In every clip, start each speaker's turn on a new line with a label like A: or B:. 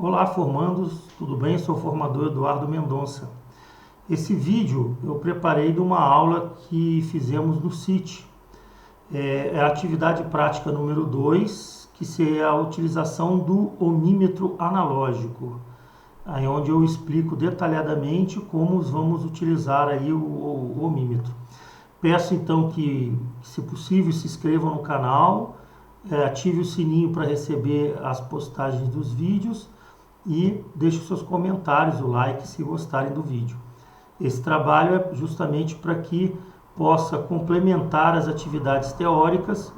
A: Olá, formandos, tudo bem? Sou o formador Eduardo Mendonça. Esse vídeo eu preparei de uma aula que fizemos no CIT. É a atividade prática número 2, que é a utilização do ohmímetro analógico, aí onde eu explico detalhadamente como vamos utilizar aí o ohmímetro. Peço então que, se possível, se inscrevam no canal, ative o sininho para receber as postagens dos vídeos e deixe os seus comentários, o like se gostarem do vídeo. Esse trabalho é justamente para que possa complementar as atividades teóricas,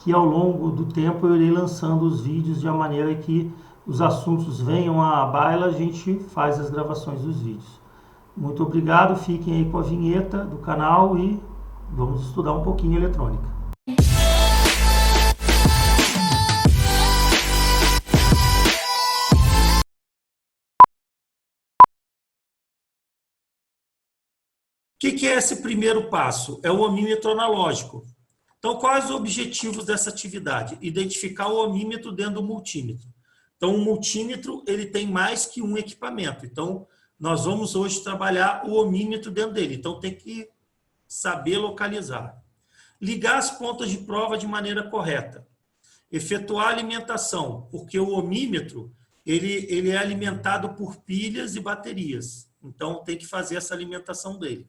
A: que ao longo do tempo eu irei lançando os vídeos de uma maneira que os assuntos venham à baila, a gente faz as gravações dos vídeos. Muito obrigado, fiquem aí com a vinheta do canal e vamos estudar um pouquinho eletrônica. O que é esse primeiro passo? É o ohmímetro analógico. Então, quais os objetivos dessa atividade? Identificar o ohmímetro dentro do multímetro. Então, o multímetro ele tem mais que um equipamento. Então, nós vamos hoje trabalhar o ohmímetro dentro dele. Então, tem que saber localizar. Ligar as pontas de prova de maneira correta. Efetuar a alimentação, porque o ohmímetro ele é alimentado por pilhas e baterias. Então, tem que fazer essa alimentação dele.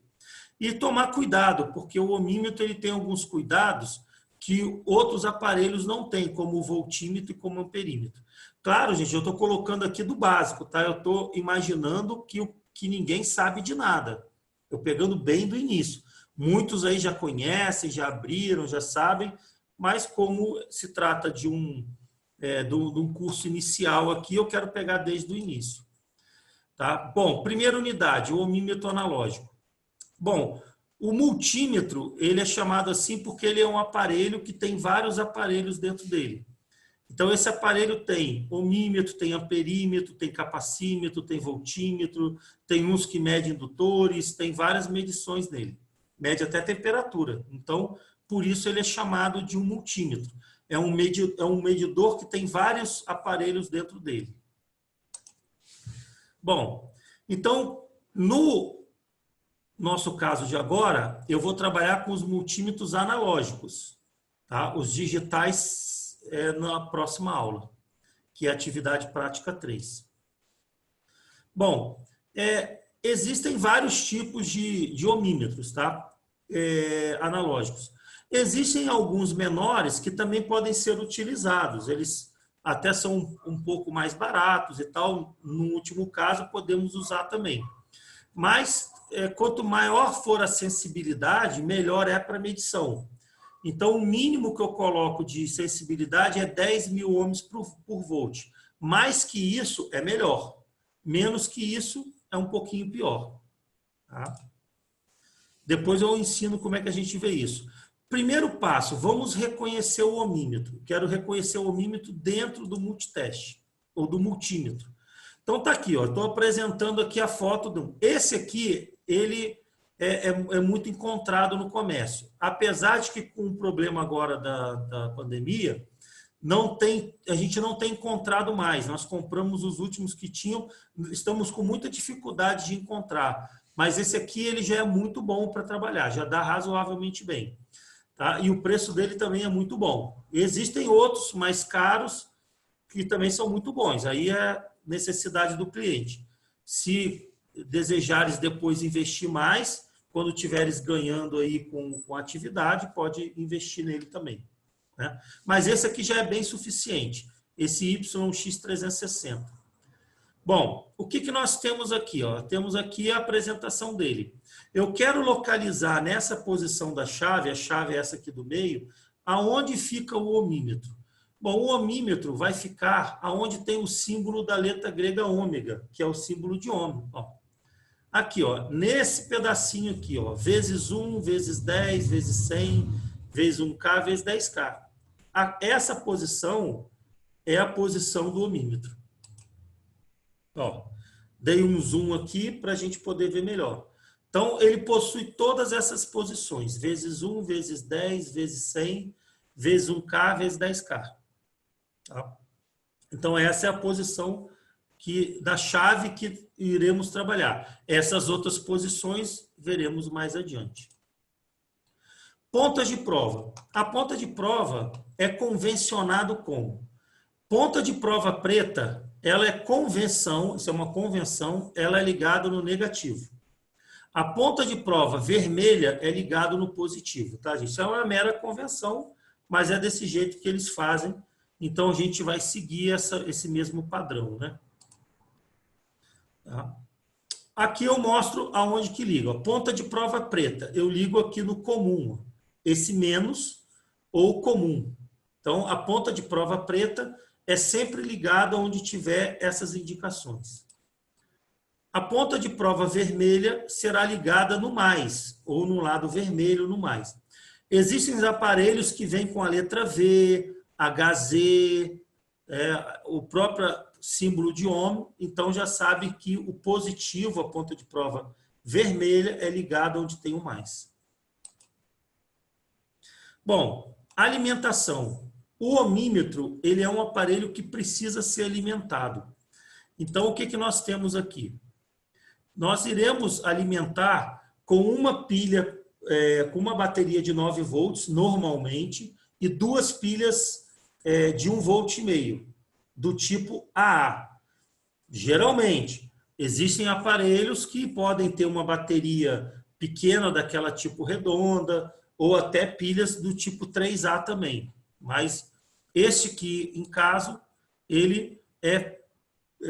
A: E tomar cuidado, porque o ohmímetro ele tem alguns cuidados que outros aparelhos não têm, como o voltímetro e como o amperímetro. Claro, gente, eu estou colocando aqui do básico, tá? Eu estou imaginando que ninguém sabe de nada. Eu pegando bem do início. Muitos aí já conhecem, já abriram, já sabem, mas como se trata de um curso inicial aqui, eu quero pegar desde o início. Tá? Bom, primeira unidade, o ohmímetro analógico. Bom, o multímetro, ele é chamado assim porque ele é um aparelho que tem vários aparelhos dentro dele. Então, esse aparelho tem ohmímetro, tem amperímetro, tem capacímetro, tem voltímetro, tem uns que medem indutores, tem várias medições nele. Mede até temperatura. Então, por isso ele é chamado de um multímetro. É um medidor que tem vários aparelhos dentro dele. Bom, então, no nosso caso de agora, eu vou trabalhar com os multímetros analógicos, tá? Os digitais na próxima aula, que é a atividade prática 3. Bom, existem vários tipos de ohmímetros, tá? Analógicos. Existem alguns menores que também podem ser utilizados, eles até são um pouco mais baratos e tal, no último caso podemos usar também. Mas quanto maior for a sensibilidade, melhor é para medição. Então, o mínimo que eu coloco de sensibilidade é 10.000 ohms por volt. Mais que isso é melhor. Menos que isso é um pouquinho pior. Tá? Depois eu ensino como é que a gente vê isso. Primeiro passo, vamos reconhecer o ohmímetro. Quero reconhecer o ohmímetro dentro do multiteste, ou do multímetro. Então, tá aqui, ó. Estou apresentando aqui a foto. Esse aqui, ele é muito encontrado no comércio. Apesar de que com o problema agora da pandemia, a gente não tem encontrado mais. Nós compramos os últimos que tinham, estamos com muita dificuldade de encontrar. Mas esse aqui, ele já é muito bom para trabalhar, já dá razoavelmente bem. Tá? E o preço dele também é muito bom. Existem outros mais caros que também são muito bons. Aí é necessidade do cliente. Se desejares depois investir mais, quando tiveres ganhando aí com a atividade, pode investir nele também. Né? Mas esse aqui já é bem suficiente, esse YX360. Bom, o que nós temos aqui? Ó? Temos aqui a apresentação dele. Eu quero localizar nessa posição da chave, a chave é essa aqui do meio, aonde fica o ohmímetro. Bom, o ohmímetro vai ficar aonde tem o símbolo da letra grega ômega, que é o símbolo de ohm. Ó. Aqui, ó, nesse pedacinho aqui, ó, vezes 1, vezes 10, vezes 100, vezes 1K, vezes 10K. Essa posição é a posição do ohmímetro. Ó, dei um zoom aqui para a gente poder ver melhor. Então, ele possui todas essas posições, vezes 1, vezes 10, vezes 100, vezes 1K, vezes 10K. Tá? Então, essa é a posição da chave que iremos trabalhar. Essas outras posições veremos mais adiante. Pontas de prova. A ponta de prova é convencionado como ponta de prova preta, ela é convenção, isso é uma convenção, ela é ligada no negativo. A ponta de prova vermelha é ligada no positivo, tá, gente? Isso é uma mera convenção, mas é desse jeito que eles fazem. Então, a gente vai seguir esse mesmo padrão, né? Tá? Aqui eu mostro aonde que liga. A ponta de prova preta, eu ligo aqui no comum. Esse menos ou comum. Então, a ponta de prova preta é sempre ligada onde tiver essas indicações. A ponta de prova vermelha será ligada no mais, ou no lado vermelho no mais. Existem aparelhos que vêm com a letra V, HZ, o próprio símbolo de ohm, então já sabe que o positivo, a ponta de prova vermelha, é ligada onde tem o mais. Bom, alimentação. O ohmímetro, ele é um aparelho que precisa ser alimentado. Então, o que que nós temos aqui? Nós iremos alimentar com uma pilha, com uma bateria de 9 volts, normalmente, e 2 pilhas de 1,5 volt, do tipo AA. Geralmente, existem aparelhos que podem ter uma bateria pequena, daquela tipo redonda, ou até pilhas do tipo 3A também. Mas este aqui, em caso, ele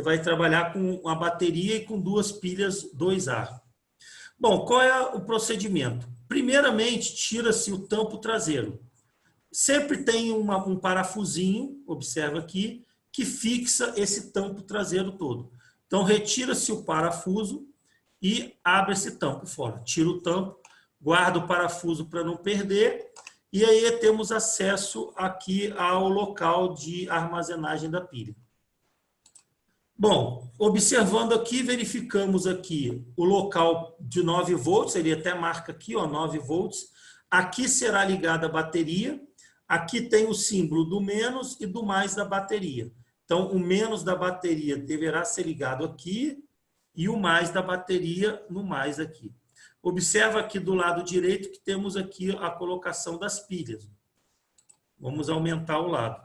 A: vai trabalhar com a bateria e com 2 pilhas 2A. Bom, qual é o procedimento? Primeiramente, tira-se o tampo traseiro. Sempre tem um parafusinho, observa aqui, que fixa esse tampo traseiro todo. Então, retira-se o parafuso e abre esse tampo fora. Tira o tampo, guarda o parafuso para não perder, e aí temos acesso aqui ao local de armazenagem da pilha. Bom, observando aqui, verificamos aqui o local de 9 volts, ele até marca aqui, ó, 9 volts. Aqui será ligada a bateria, aqui tem o símbolo do menos e do mais da bateria. Então, o menos da bateria deverá ser ligado aqui e o mais da bateria no mais aqui. Observa aqui do lado direito que temos aqui a colocação das pilhas. Vamos aumentar o lado.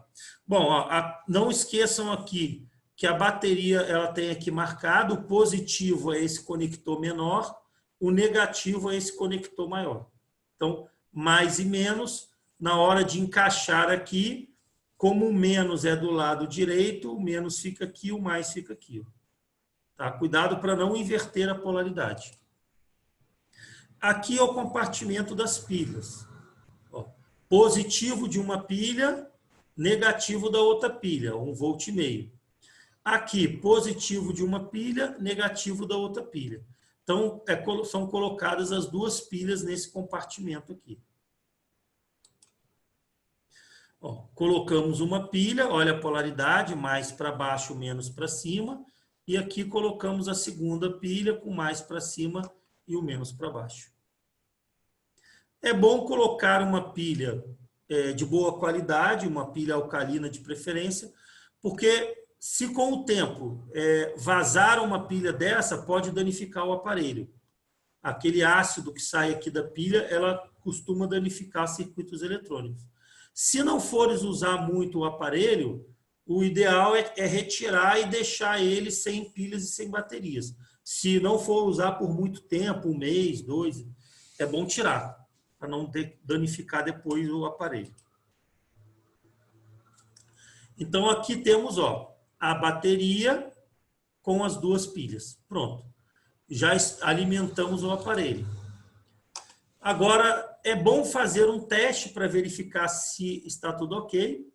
A: Bom, ó, não esqueçam aqui que a bateria ela tem aqui marcado, o positivo é esse conector menor, o negativo é esse conector maior. Então, mais e menos, na hora de encaixar aqui, como o menos é do lado direito, o menos fica aqui, o mais fica aqui. Tá? Cuidado para não inverter a polaridade. Aqui é o compartimento das pilhas. Ó, positivo de uma pilha, negativo da outra pilha, 1,5 volt. Aqui, positivo de uma pilha, negativo da outra pilha. Então, são colocadas as 2 pilhas nesse compartimento aqui. Ó, colocamos uma pilha, olha a polaridade, mais para baixo, menos para cima. E aqui colocamos a segunda pilha com mais para cima e o menos para baixo. É bom colocar uma pilha de boa qualidade, uma pilha alcalina de preferência, porque se com o tempo vazar uma pilha dessa, pode danificar o aparelho. Aquele ácido que sai aqui da pilha, ela costuma danificar circuitos eletrônicos. Se não fores usar muito o aparelho, o ideal é retirar e deixar ele sem pilhas e sem baterias. Se não for usar por muito tempo, 1 mês, 2, é bom tirar, para não danificar depois o aparelho. Então, aqui temos, ó, a bateria com as 2 pilhas. Pronto. Já alimentamos o aparelho. Agora, é bom fazer um teste para verificar se está tudo ok.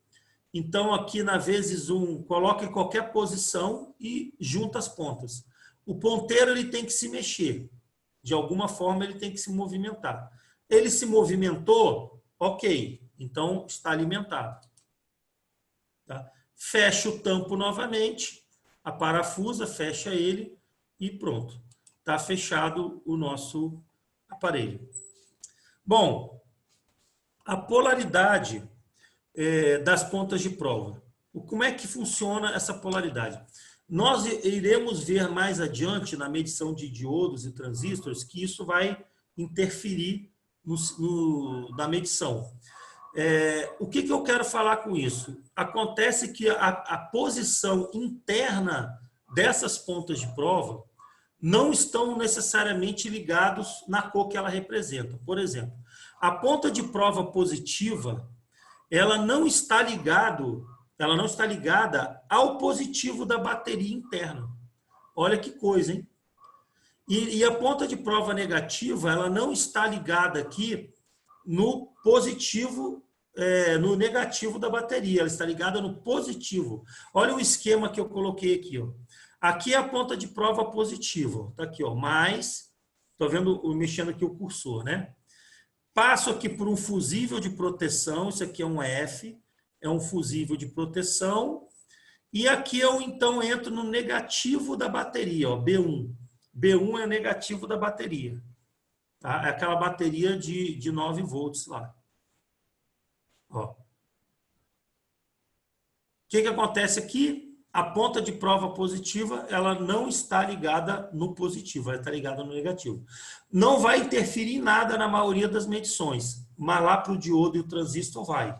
A: Então, aqui na vezes 1, coloca em qualquer posição e junta as pontas. O ponteiro ele tem que se mexer. De alguma forma, ele tem que se movimentar. Ele se movimentou, ok. Então, está alimentado. Tá? Fecha o tampo novamente, a parafusa, fecha ele e pronto. Está fechado o nosso aparelho. Bom, a polaridade das pontas de prova. Como é que funciona essa polaridade? Nós iremos ver mais adiante na medição de diodos e transistores que isso vai interferir na medição. O que eu quero falar com isso? Acontece que a posição interna dessas pontas de prova não estão necessariamente ligados na cor que ela representa. Por exemplo, a ponta de prova positiva, ela não está ligada ao positivo da bateria interna. Olha que coisa, hein? E a ponta de prova negativa, ela não está ligada aqui no positivo, no negativo da bateria, ela está ligada no positivo. Olha o esquema que eu coloquei aqui, ó. Aqui é a ponta de prova positiva, está aqui, ó, mais, estou vendo, mexendo aqui o cursor, né? Passo aqui por um fusível de proteção, isso aqui é um F, é um fusível de proteção, e aqui eu então entro no negativo da bateria, ó, B1. B1 é o negativo da bateria, tá? É aquela bateria de 9 volts lá. Ó. O que acontece aqui? A ponta de prova positiva, ela não está ligada no positivo, ela está ligada no negativo. Não vai interferir em nada na maioria das medições, mas lá para o diodo e o transistor vai.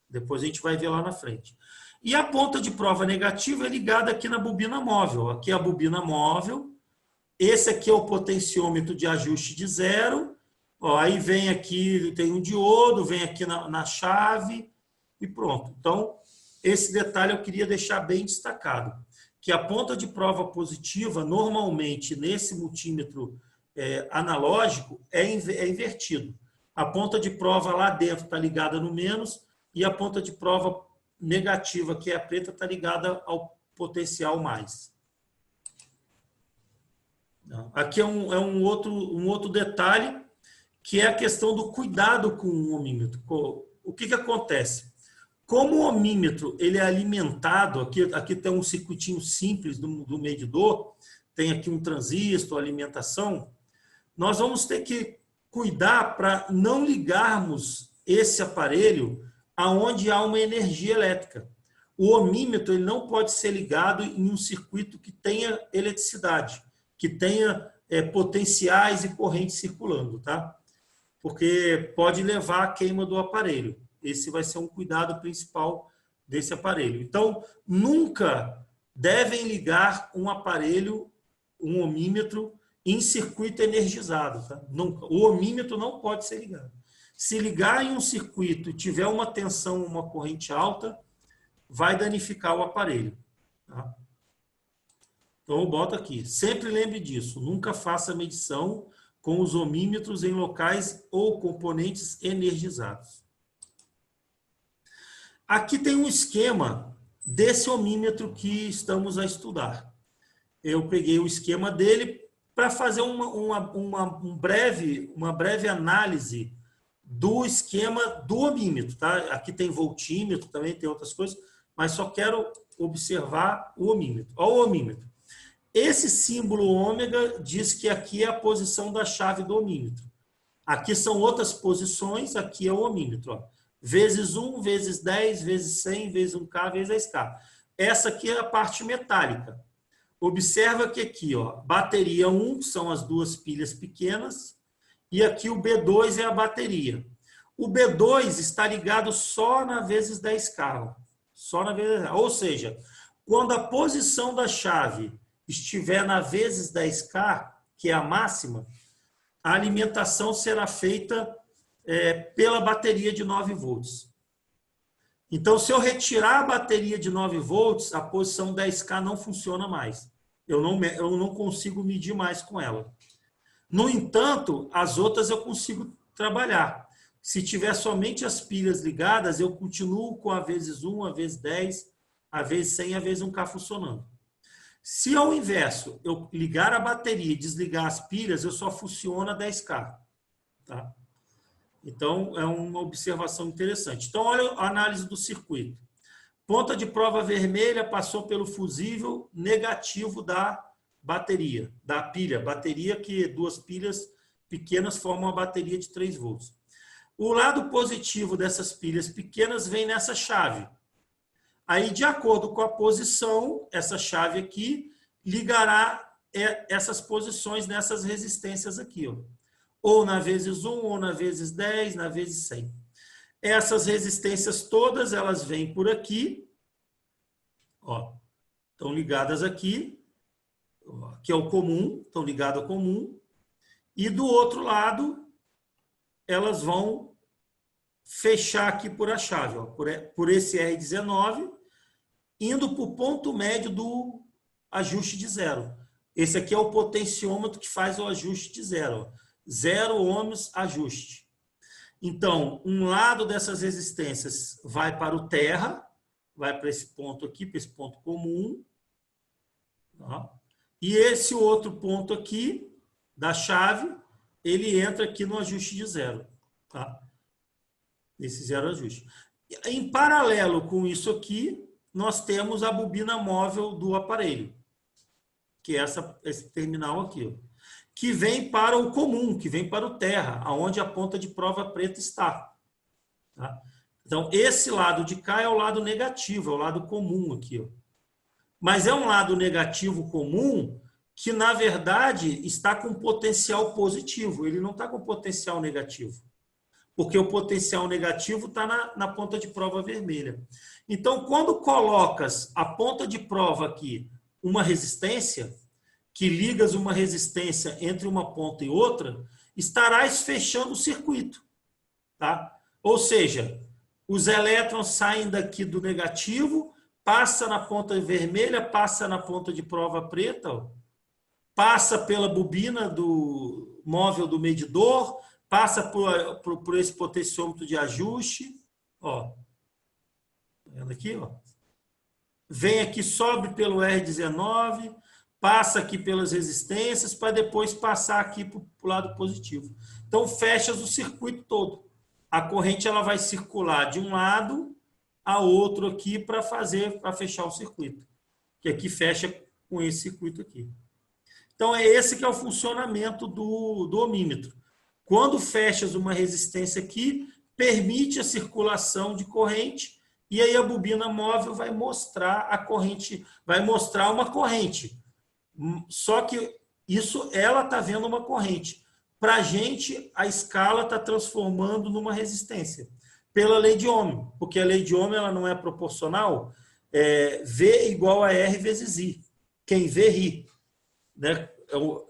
A: Depois a gente vai ver lá na frente. E a ponta de prova negativa é ligada aqui na bobina móvel. Aqui é a bobina móvel. Esse aqui é o potenciômetro de ajuste de zero. Ó, aí vem aqui, tem um diodo, vem aqui na chave e pronto. Então, esse detalhe eu queria deixar bem destacado, que a ponta de prova positiva, normalmente, nesse multímetro analógico, é invertido. A ponta de prova lá dentro está ligada no menos e a ponta de prova negativa, que é a preta, está ligada ao potencial mais. Aqui é um outro detalhe, que é a questão do cuidado com o ohmímetro. O que acontece? Como o ohmímetro ele é alimentado, aqui tem um circuitinho simples do medidor, tem aqui um transistor, alimentação, nós vamos ter que cuidar para não ligarmos esse aparelho aonde há uma energia elétrica. O ohmímetro ele não pode ser ligado em um circuito que tenha eletricidade, que tenha potenciais e correntes circulando, tá? Porque pode levar à queima do aparelho. Esse vai ser um cuidado principal desse aparelho. Então, nunca devem ligar um aparelho, um ohmímetro, em circuito energizado. Tá? Nunca. O ohmímetro não pode ser ligado. Se ligar em um circuito e tiver uma tensão, uma corrente alta, vai danificar o aparelho. Tá? Então, eu boto aqui. Sempre lembre disso. Nunca faça medição com os ohmímetros em locais ou componentes energizados. Aqui tem um esquema desse ohmímetro que estamos a estudar. Eu peguei o esquema dele para fazer uma breve análise do esquema do ohmímetro. Tá? Aqui tem voltímetro, também tem outras coisas, mas só quero observar o ohmímetro. Olha o ohmímetro. Esse símbolo ômega diz que aqui é a posição da chave do ohmímetro. Aqui são outras posições, aqui é o ohmímetro. Ó. Vezes 1, vezes 10, vezes 100, vezes 1K, vezes 10K. Essa aqui é a parte metálica. Observa que aqui, ó, bateria 1 são as duas pilhas pequenas e aqui o B2 é a bateria. O B2 está ligado só na vezes 10K. Ó. Só na vezes 10K. Ou seja, quando a posição da chave estiver na vezes 10K, que é a máxima, a alimentação será feita pela bateria de 9 volts. Então, se eu retirar a bateria de 9 volts, a posição 10K não funciona mais. Eu não consigo medir mais com ela. No entanto, as outras eu consigo trabalhar. Se tiver somente as pilhas ligadas, eu continuo com a vezes 1, a vezes 10, a vezes 100, a vezes 1K funcionando. Se ao inverso, eu ligar a bateria e desligar as pilhas, eu só funciona 10K. Tá? Então, é uma observação interessante. Então, olha a análise do circuito. Ponta de prova vermelha passou pelo fusível negativo da bateria, da pilha. Bateria que duas pilhas pequenas formam uma bateria de 3 volts. O lado positivo dessas pilhas pequenas vem nessa chave. Aí, de acordo com a posição, essa chave aqui ligará essas posições nessas resistências aqui, ó. Ou na vezes 1, ou na vezes 10, na vezes 100. Essas resistências todas, elas vêm por aqui, ó, estão ligadas aqui, que é o comum, estão ligadas ao comum, e do outro lado, elas vão fechar aqui por a chave, ó, por esse R19, indo para o ponto médio do ajuste de zero. Esse aqui é o potenciômetro que faz o ajuste de zero. 0 ohms ajuste. Então, um lado dessas resistências vai para o terra, vai para esse ponto aqui, para esse ponto comum. Tá? E esse outro ponto aqui, da chave, ele entra aqui no ajuste de zero. Tá? Esse zero ajuste. Em paralelo com isso aqui, nós temos a bobina móvel do aparelho, que é esse terminal aqui, ó, que vem para o comum, que vem para o terra, aonde a ponta de prova preta está. Tá? Então, esse lado de cá é o lado negativo, é o lado comum aqui, ó. Mas é um lado negativo comum que, na verdade, está com potencial positivo. Ele não está com potencial negativo. Porque o potencial negativo está na ponta de prova vermelha. Então, quando colocas a ponta de prova aqui, uma resistência, que ligas uma resistência entre uma ponta e outra, estarás fechando o circuito. Tá? Ou seja, os elétrons saem daqui do negativo, passa na ponta vermelha, passa na ponta de prova preta, ó, passa pela bobina do móvel do medidor, passa por esse potenciômetro de ajuste, ó. Vendo aqui, ó. Vem aqui, sobe pelo R19, passa aqui pelas resistências, para depois passar aqui para o lado positivo. Então, fechas o circuito todo. A corrente ela vai circular de um lado a outro aqui para fechar o circuito. Que aqui fecha com esse circuito aqui. Então, é esse que é o funcionamento do ohmímetro. Quando fechas uma resistência aqui, permite a circulação de corrente e aí a bobina móvel vai mostrar a corrente, vai mostrar uma corrente. Só que isso, ela está vendo uma corrente. Para a gente, a escala está transformando numa resistência. Pela lei de Ohm, porque a lei de Ohm ela não é proporcional, V igual a R vezes I. Quem vê, ri. Né?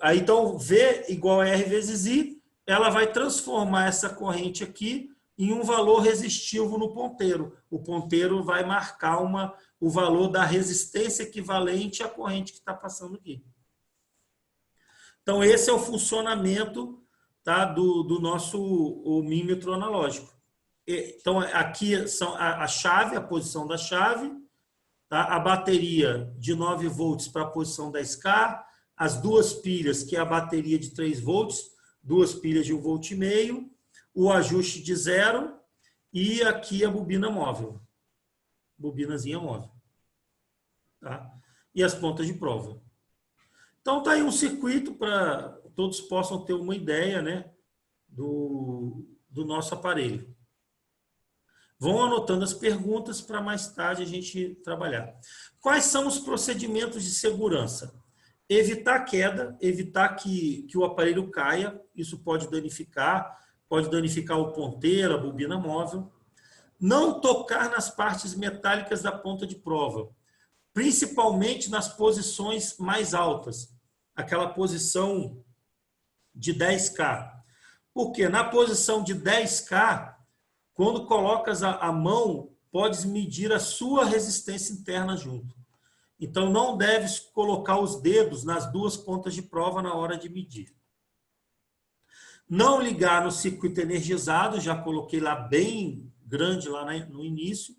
A: Aí, então, V igual a R vezes I, ela vai transformar essa corrente aqui em um valor resistivo no ponteiro. O ponteiro vai marcar o valor da resistência equivalente à corrente que está passando aqui. Então, esse é o funcionamento, tá, do nosso ohmímetro analógico. Então, aqui são a chave, a posição da chave, tá? A bateria de 9 volts para a posição 10K, as duas pilhas, que é a bateria de 3 volts, duas pilhas de 1,5 volt, o ajuste de zero e aqui a bobina móvel. Bobinazinha móvel. Tá? E as pontas de prova. Então, está aí um circuito para todos possam ter uma ideia, né, do nosso aparelho. Vão anotando as perguntas para mais tarde a gente trabalhar. Quais são os procedimentos de segurança? Evitar queda, evitar que o aparelho caia, isso pode danificar o ponteiro, a bobina móvel. Não tocar nas partes metálicas da ponta de prova, principalmente nas posições mais altas, aquela posição de 10K. Porque na posição de 10K, quando colocas a mão, podes medir a sua resistência interna junto. Então, não deves colocar os dedos nas duas pontas de prova na hora de medir. Não ligar no circuito energizado, já coloquei lá bem grande lá no início.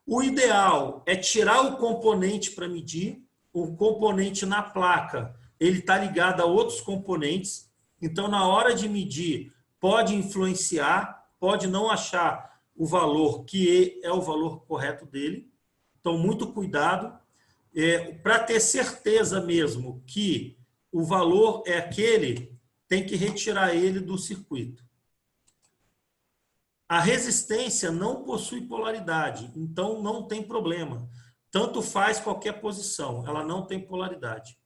A: O ideal é tirar o componente para medir. O componente na placa, ele está ligado a outros componentes. Então, na hora de medir, pode influenciar, pode não achar o valor que é o valor correto dele. Então, muito cuidado. Para ter certeza mesmo que o valor é aquele, tem que retirar ele do circuito. A resistência não possui polaridade, então não tem problema. Tanto faz qualquer posição, ela não tem polaridade.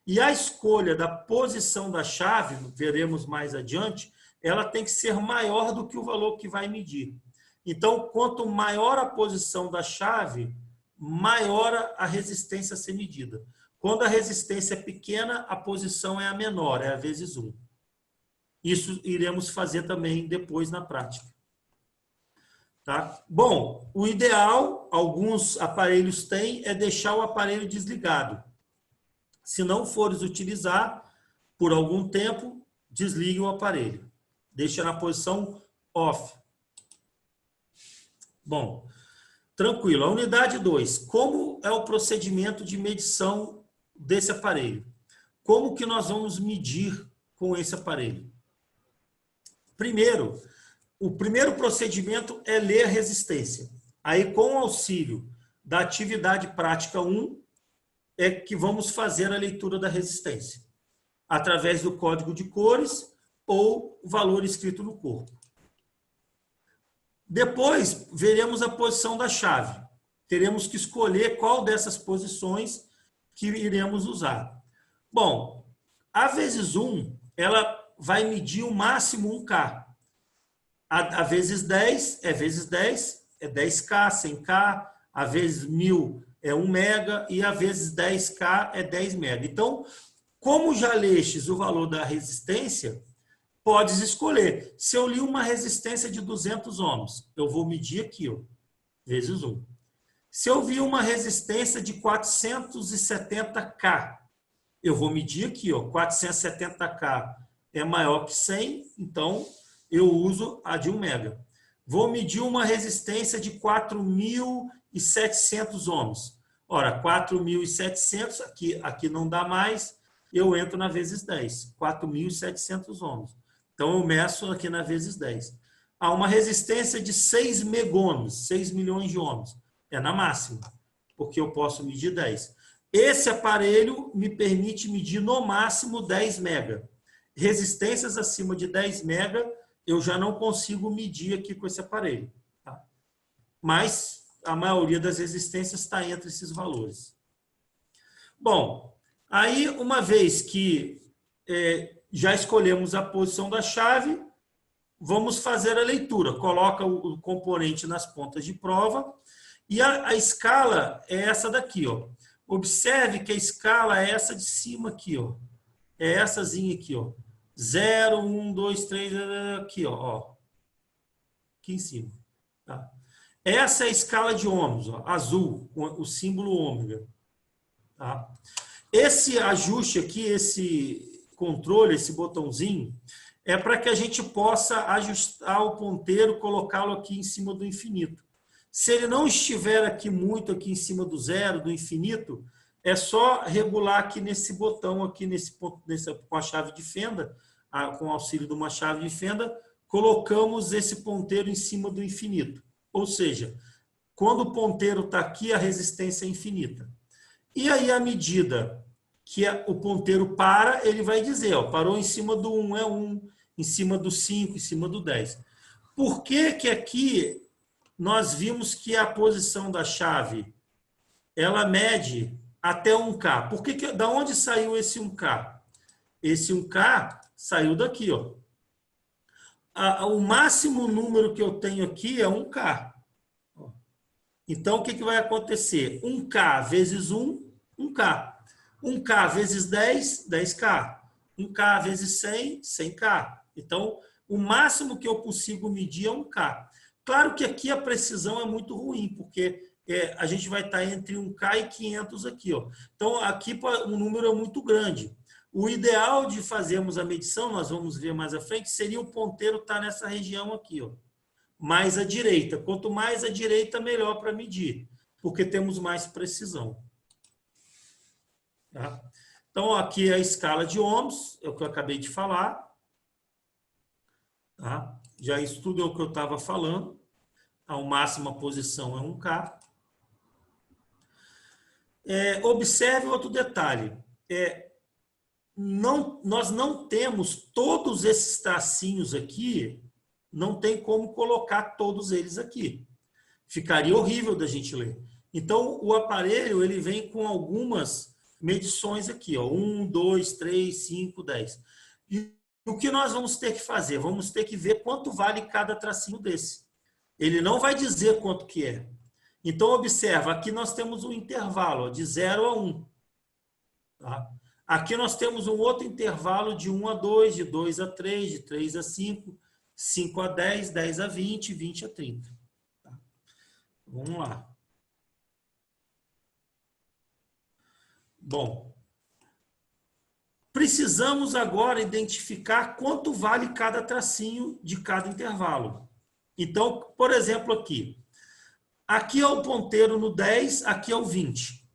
A: E a escolha da posição da chave, veremos mais adiante, ela tem que ser maior do que o valor que vai medir. Então, quanto maior a posição da chave, maior a resistência a ser medida. Quando a resistência é pequena, a posição é a menor, é a vezes 1. Isso iremos fazer também depois na prática. Tá? Bom, o ideal, alguns aparelhos têm, é deixar o aparelho desligado. Se não fores utilizar por algum tempo, desligue o aparelho. Deixa na posição off. Bom, tranquilo. A unidade 2. Como é o procedimento de medição desse aparelho? Como que nós vamos medir com esse aparelho? Primeiro, o primeiro procedimento é ler a resistência. Aí, com o auxílio da atividade prática 1, é que vamos fazer a leitura da resistência, através do código de cores ou o valor escrito no corpo. Depois, veremos a posição da chave. Teremos que escolher qual dessas posições que iremos usar. Bom, a vezes 1, ela vai medir o máximo 1K. A vezes 10 é vezes 10, é 10K, 100K, a vezes 1000 é 1 mega e a vezes 10K é 10 mega. Então, como já lestes o valor da resistência, podes escolher. Se eu li uma resistência de 200 ohms, eu vou medir aqui, ó, vezes 1. Se eu vi uma resistência de 470K, eu vou medir aqui, ó, 470K é maior que 100, então eu uso a de 1 mega. Vou medir uma resistência de 4.700 ohms. Ora, 4.700, aqui não dá mais, eu entro na vezes 10, 4.700 ohms. Então, eu meço aqui na vezes 10. Há uma resistência de 6 megohms, 6 milhões de ohms. É na máxima, porque eu posso medir 10. Esse aparelho me permite medir no máximo 10 mega. Resistências acima de 10 mega, eu já não consigo medir aqui com esse aparelho. Tá? Mas a maioria das resistências está entre esses valores. Bom, aí uma vez que já escolhemos a posição da chave, vamos fazer a leitura. Coloca o componente nas pontas de prova e a escala é essa daqui, ó. Observe que a escala é essa de cima aqui, ó. Éessazinha aqui, ó. 0, 1, 2, 3, aqui, ó. Aqui em cima. Tá? Essa é a escala de ohms, ó, azul, com o símbolo ômega. Tá? Esse ajuste aqui, esse controle, esse botãozinho, é para que a gente possa ajustar o ponteiro, colocá-lo aqui em cima do infinito. Se ele não estiver aqui muito aqui em cima do zero, do infinito, é só regular aqui nesse botão, aqui com a chave de fenda, com o auxílio de uma chave de fenda, colocamos esse ponteiro em cima do infinito. Ou seja, quando o ponteiro está aqui, a resistência é infinita. E aí, à medida que o ponteiro para, ele vai dizer, ó, parou em cima do 1 é 1, em cima do 5, em cima do 10. Por que que aqui nós vimos que a posição da chave, ela mede até 1K? Da onde saiu esse 1K? Esse 1K saiu daqui, ó. O máximo número que eu tenho aqui é 1K. Então, o que vai acontecer? 1K vezes 1, 1K. 1K vezes 10, 10K. 1K vezes 100, 100K. Então, o máximo que eu consigo medir é 1K. Claro que aqui a precisão é muito ruim, porque a gente vai estar entre 1K e 500 aqui, ó. Então, aqui o número é muito grande. O ideal de fazermos a medição, nós vamos ver mais à frente, seria o ponteiro estar nessa região aqui, ó. Mais à direita. Quanto mais à direita, melhor para medir, porque temos mais precisão. Tá? Então, aqui é a escala de ohms, é o que eu acabei de falar. Tá? Já isso tudo é o que eu estava falando. A máxima posição é 1K. Observe outro detalhe. Nós não temos todos esses tracinhos aqui não tem como colocar todos eles aqui. Ficaria horrível da gente ler. Então, o aparelho ele vem com algumas medições aqui, ó, 1, 2, 3, 5, 10. E o que nós vamos ter que fazer? Vamos ter que ver quanto vale cada tracinho desse. Ele não vai dizer quanto que é. Então, observa, aqui nós temos um intervalo ó, de 0 a 1. Tá? Aqui nós temos um outro intervalo de 1 a 2, de 2 a 3, de 3 a 5, 5 a 10, 10 a 20, 20 a 30. Tá? Vamos lá. Bom, precisamos agora identificar quanto vale cada tracinho de cada intervalo. Então, por exemplo, aqui é o ponteiro no 10, aqui é o 20.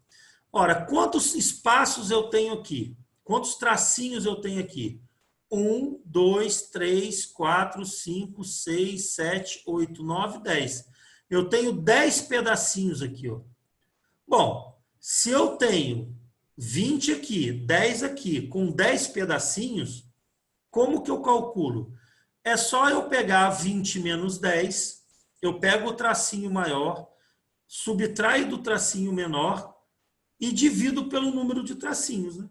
A: Ora, quantos espaços eu tenho aqui? Quantos tracinhos eu tenho aqui? 1, 2, 3, 4, 5, 6, 7, 8, 9, 10. Eu tenho 10 pedacinhos aqui. Ó. Bom, se eu tenho 20 aqui, 10 aqui, com 10 pedacinhos, como que eu calculo? É só eu pegar 20 menos 10, eu pego o tracinho maior, subtraio do tracinho menor e divido pelo número de tracinhos. Né?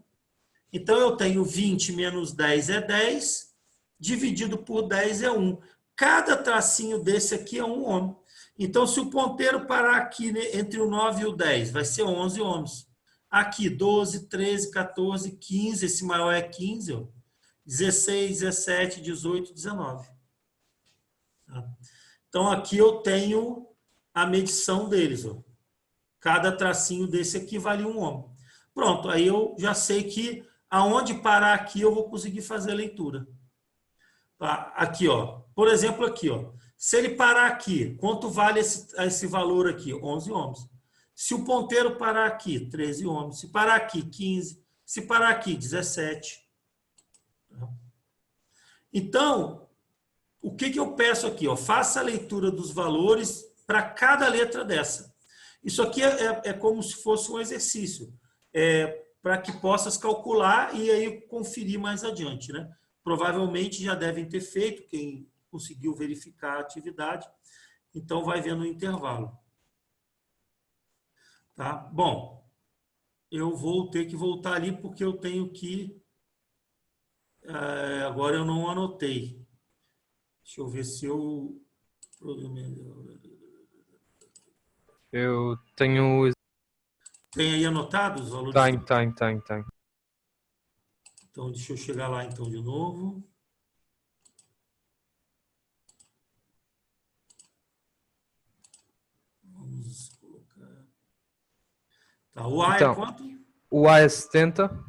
A: Então, eu tenho 20 menos 10 é 10, dividido por 10 é 1. Cada tracinho desse aqui é um ohm. Então, se o ponteiro parar aqui né, entre o 9 e o 10, vai ser 11 ohms. Aqui, 12, 13, 14, 15, esse maior é 15, ó. 16, 17, 18, 19. Tá? Então, aqui eu tenho a medição deles. Ó. Cada tracinho desse aqui vale um ohm. Pronto, aí eu já sei que aonde parar aqui eu vou conseguir fazer a leitura. Tá? Aqui, ó. Por exemplo, aqui, ó. Se ele parar aqui, quanto vale esse valor aqui? 11 ohms. Se o ponteiro parar aqui, 13 ohms. Se parar aqui, 15. Se parar aqui, 17. Então, o que eu peço aqui? Ó? Faça a leitura dos valores para cada letra dessa. Isso aqui é como se fosse um exercício, para que possas calcular e aí conferir mais adiante. Né? Provavelmente já devem ter feito, quem conseguiu verificar a atividade, então vai vendo o intervalo. Tá? Bom, eu vou ter que voltar ali porque eu tenho que... agora eu não anotei. Deixa eu ver se eu...
B: Eu tenho...
A: Tem aí anotado os valores?
B: Tenho.
A: Então, deixa eu chegar lá então de novo. Vamos colocar... Tá, o A
B: então,
A: é quanto?
B: O A é 70.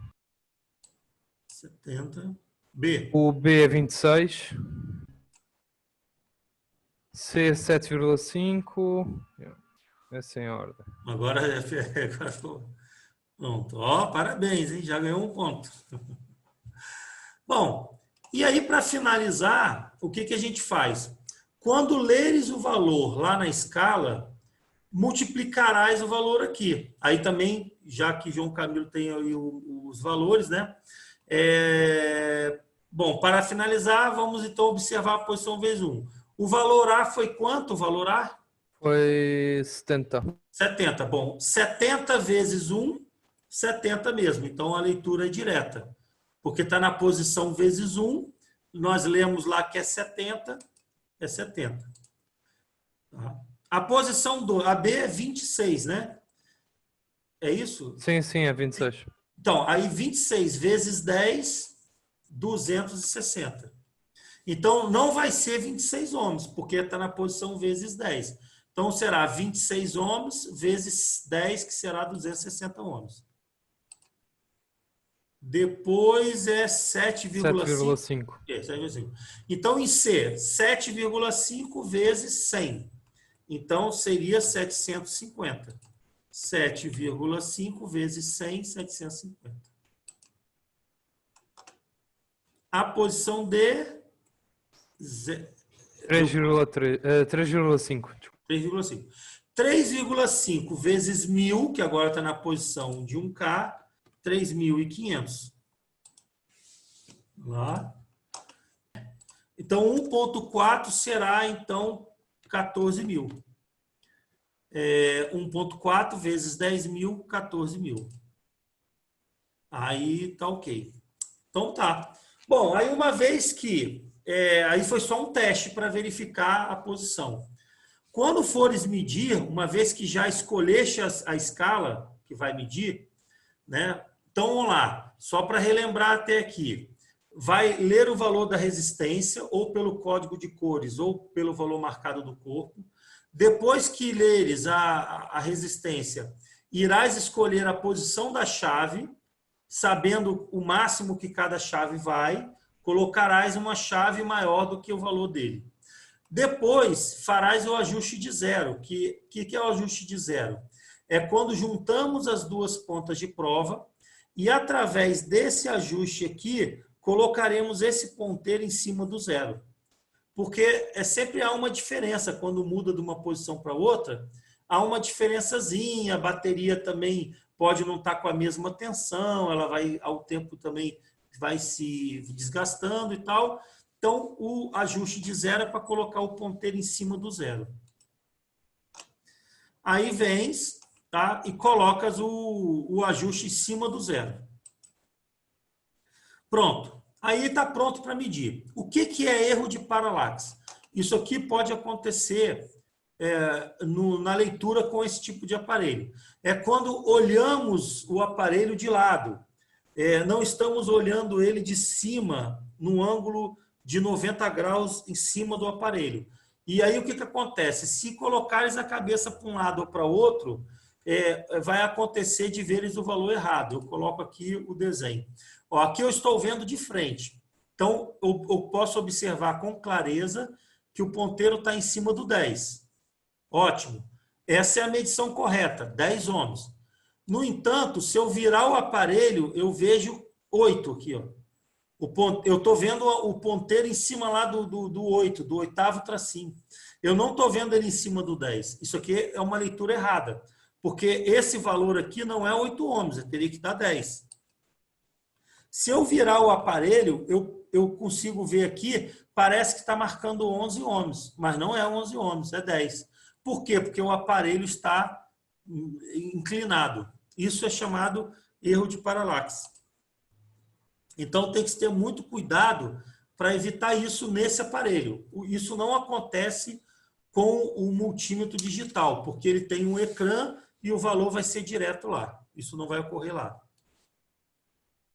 A: 70. B.
B: O B é 26. C é 7,5. É sem ordem.
A: Agora pronto. Ó, parabéns, hein? Já ganhou um ponto. Bom, e aí para finalizar, o que a gente faz? Quando leres o valor lá na escala, multiplicarás o valor aqui. Aí também, já que João Camilo tem aí os valores, né? Bom, para finalizar, vamos então observar a posição vezes 1. O valor A foi quanto? O valor A?
B: Foi 70.
A: 70. Bom, 70 vezes 1, 70 mesmo. Então, a leitura é direta. Porque está na posição vezes 1, nós lemos lá que é 70, é 70. Tá? A posição do AB é 26, né? É isso?
B: Sim, é 26.
A: Então, aí 26 vezes 10, 260. Então, não vai ser 26 ohms, porque está na posição vezes 10. Então, será 26 ohms vezes 10, que será 260 ohms. Depois é 7,5. 7,5. Então, em C, 7,5 vezes 100. Então, seria 750. 7,5 vezes 100, 750. A posição D...
B: 3,5.
A: 3,5. 3,5 vezes 1.000, que agora está na posição de 1K, 3.500. Lá. Então, 1.4 será, então, 14 mil. 1.4 vezes 10 mil, 14 mil. Aí tá ok. Então tá. Bom, aí uma vez que... aí foi só um teste para verificar a posição. Quando fores medir, uma vez que já escolheste a escala que vai medir, né? Então vamos lá, só para relembrar até aqui. Vai ler o valor da resistência, ou pelo código de cores, ou pelo valor marcado do corpo. Depois que leres a resistência, irás escolher a posição da chave, sabendo o máximo que cada chave vai, colocarás uma chave maior do que o valor dele. Depois, farás o ajuste de zero. Que é o ajuste de zero? É quando juntamos as duas pontas de prova e, através desse ajuste aqui, colocaremos esse ponteiro em cima do zero. Porque sempre há uma diferença quando muda de uma posição para outra, há uma diferençazinha, a bateria também pode não estar com a mesma tensão, ela vai, ao tempo também vai se desgastando e tal. Então, o ajuste de zero é para colocar o ponteiro em cima do zero. Aí vens, tá? E colocas o ajuste em cima do zero. Pronto. Aí está pronto para medir. O que é erro de paralaxe? Isso aqui pode acontecer na leitura com esse tipo de aparelho. É quando olhamos o aparelho de lado. Não estamos olhando ele de cima, no ângulo de 90 graus em cima do aparelho. E aí o que acontece? Se colocares a cabeça para um lado ou para outro, vai acontecer de veres o valor errado. Eu coloco aqui o desenho. Ó, aqui eu estou vendo de frente. Então, eu posso observar com clareza que o ponteiro está em cima do 10. Ótimo. Essa é a medição correta, 10 ohms. No entanto, se eu virar o aparelho, eu vejo 8 aqui. Ó. Eu estou vendo o ponteiro em cima lá do 8, do oitavo tracinho. Eu não estou vendo ele em cima do 10. Isso aqui é uma leitura errada, porque esse valor aqui não é 8 ohms, eu teria que dar 10. Se eu virar o aparelho, eu consigo ver aqui, parece que está marcando 11 ohms, mas não é 11 ohms, é 10. Por quê? Porque o aparelho está inclinado. Isso é chamado erro de paralaxe. Então, tem que ter muito cuidado para evitar isso nesse aparelho. Isso não acontece com o multímetro digital, porque ele tem um ecrã e o valor vai ser direto lá. Isso não vai ocorrer lá.